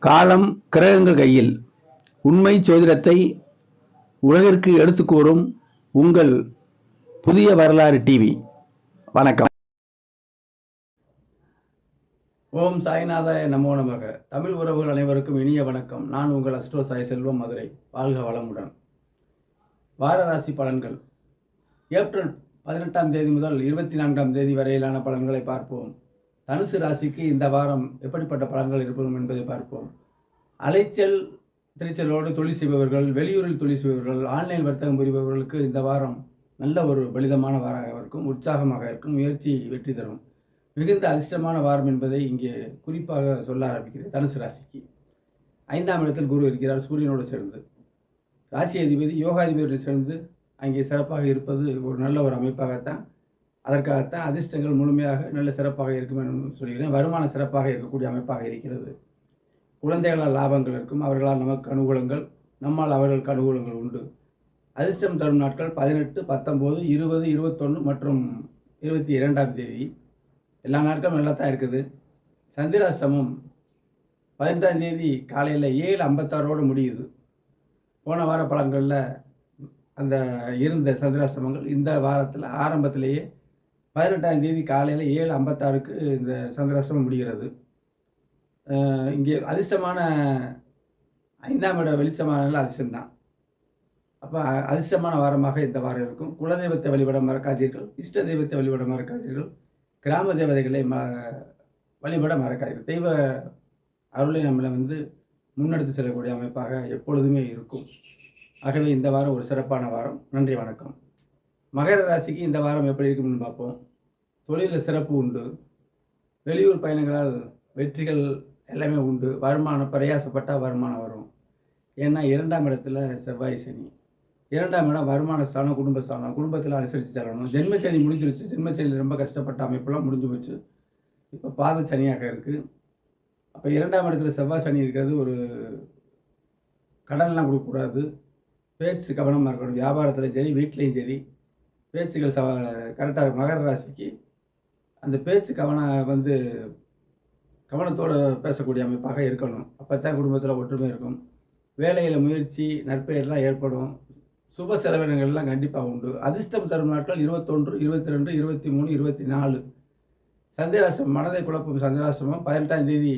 காலம் கிரகங்கள் கையில் உண்மை ஜோதிடத்தை உலகிற்கு எடுத்துக் கூறும் உங்கள் புதிய வரலாறு டிவி. வணக்கம். ஓம் சாய்நாதாய நமோ நமக. தமிழ் உறவுகள் அனைவருக்கும் இனிய வணக்கம். நான் உங்கள் அஸ்ட்ரோ சாய் செல்வம், மதுரை. வாழ்க வளமுடன். வார ராசி பலன்கள் ஏப்ரல் 18ஆம் தேதி முதல் 24ஆம் தேதி வரையிலான பலன்களை பார்ப்போம். தனுசு ராசிக்கு இந்த வாரம் எப்படிப்பட்ட பலன்கள் இருப்பதும் என்பதை பார்ப்போம். அலைச்சல் திரைச்சலோடு தொழில் செய்பவர்கள், வெளியூரில் தொழில் செய்பவர்கள், ஆன்லைன் வர்த்தகம் புரிபவர்களுக்கு இந்த வாரம் நல்ல ஒரு பலிதமான வாரமாக இருக்கும். உற்சாகமாக இருக்கும். முயற்சி வெற்றி தரும். மிகுந்த அதிர்ஷ்டமான வாரம் என்பதை இங்கே குறிப்பாக சொல்ல ஆரம்பிக்கிறேன். தனுசு ராசிக்கு 5ஆம் இடத்தில் குரு இருக்கிறார், சூரியனோடு சேர்ந்து. ராசி அதிபதி யோகாதிபதியோடு சேர்ந்து அங்கே சிறப்பாக இருப்பது ஒரு நல்ல ஒரு அமைப்பாகத்தான். அதற்காகத்தான் அதிர்ஷ்டங்கள் முழுமையாக நல்ல சிறப்பாக இருக்கும் என்று சொல்கிறேன். வருமானம் சிறப்பாக இருக்கக்கூடிய அமைப்பாக இருக்கிறது. குழந்தைகளால் லாபங்கள் இருக்கும். அவர்களால் நமக்கு அனுகூலங்கள், நம்மால் அவர்களுக்கு அனுகூலங்கள் உண்டு. அதிர்ஷ்டம் தரும் நாட்கள் 18, 19, 20, 21 மற்றும் 22ஆம் தேதி. எல்லா நாட்களும் நல்லா தான் இருக்குது. சந்திராஷ்டமம் 18ஆம் தேதி காலையில் 7:56 முடியுது. போன வார பலன்களில் அந்த இருந்த சந்திராஷ்டமங்கள் இந்த வாரத்தில் ஆரம்பத்திலேயே 18ஆம் தேதி காலையில் 7:56க்கு இந்த சந்திராஷ்டமம் முடிகிறது. இங்கே அதிர்ஷ்டமான 5ஆம் இட வெளிச்சமான அதிர்ஷ்டம்தான். அப்போ அதிர்ஷ்டமான வாரமாக இந்த வாரம் இருக்கும். குலதெய்வத்தை வழிபட மறக்காதீர்கள். இஷ்ட தெய்வத்தை வழிபட மறக்காதீர்கள். கிராம தேவதைகளை வழிபட மறக்காதீர்கள். தெய்வ அருளை நம்மளை முன்னெடுத்து செல்லக்கூடிய அமைப்பாக எப்பொழுதுமே இருக்கும். ஆகவே இந்த வாரம் ஒரு சிறப்பான வாரம். நன்றி, வணக்கம். மகர ராசிக்கு இந்த வாரம் எப்படி இருக்கும்னு பார்ப்போம். தொழிலில் சிறப்பு உண்டு. வெளியூர் பயணங்களால் வெற்றிகள் எல்லாமே உண்டு. வருமானம் பிரயாசப்பட்டால் வருமானம் வரும். ஏன்னா 2ஆம் இடத்துல செவ்வாய் சனி. 2ஆம் இடம் வருமான ஸ்தானம், குடும்பஸ்தானம். குடும்பத்தில் அனுசரித்து செல்லணும். ஜென்மச்சனி முடிஞ்சிருச்சு. ஜென்மச்சனியில் ரொம்ப கஷ்டப்பட்ட அமைப்பெல்லாம் முடிஞ்சு போச்சு. இப்போ பாத சனியாக இருக்குது. அப்போ 2ஆம் இடத்துல செவ்வாய் சனி இருக்கிறது. ஒரு கடன்லாம் கொடுக்கக்கூடாது. பேச்சு கவனமாக இருக்கணும். வியாபாரத்துலையும் சரி, வீட்லேயும் சரி பேச்சுகள் கரெக்டாக இருக்கும். மகர ராசிக்கு அந்த பேச்சு கவனத்தோடு பேசக்கூடிய அமைப்பாக இருக்கணும். அப்போ தான் குடும்பத்தில் ஒற்றுமை இருக்கும். வேலையில் முயற்சி, நற்பெயர்லாம் ஏற்படும். சுப செலவினங்கள்லாம் கண்டிப்பாக உண்டு. அதிர்ஷ்டம் தரும் நாட்கள் 21, 22, 23, 24. சந்திராசிரமம், மனதை குழப்பம் சந்திராசிரமம் 18ஆம் தேதி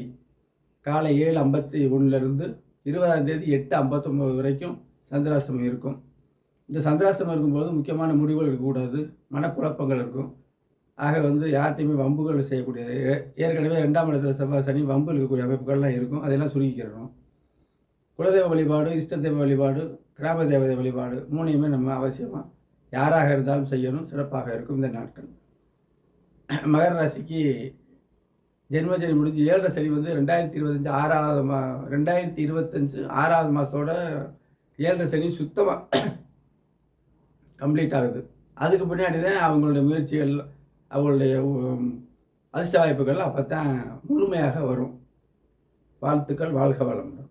காலை 7:51 20ஆம் தேதி 8:59 வரைக்கும் சந்திராசிரமம் இருக்கும். இந்த சந்திராசிரமம் இருக்கும்போது முக்கியமான முடிவுகள் இருக்கக்கூடாது. மனக்குழப்பங்கள் இருக்கும். ஆக யார்ட்டையுமே வம்புகள் செய்யக்கூடிய, ஏற்கனவே 2ஆம் இடத்துல செவ்வாய் சனி வம்பு இருக்கக்கூடிய அமைப்புகள்லாம் இருக்கும். அதெல்லாம் சுருக்கிக்கிறணும். குலதெய்வ வழிபாடு, இஷ்ட தெய்வ வழிபாடு, கிராம தேவதை வழிபாடு 3யுமே நம்ம அவசியமாக யாராக இருந்தாலும் செய்யணும். சிறப்பாக இருக்கும் இந்த நாட்கள். மகர ராசிக்கு ஜென்மச்சனி முடிஞ்சு 7 சனி 2025 6வது மாதத்தோட 7 சனி சுத்தமாக கம்ப்ளீட் ஆகுது. அதுக்கு பின்னாடி தான் அவங்களுடைய முயற்சிகள், அவங்களுடைய அதிர்ஷ்ட வாய்ப்புகள் அப்போ தான் முழுமையாக வரும். வாழ்த்துக்கள். வாழ்க வளமுடன்.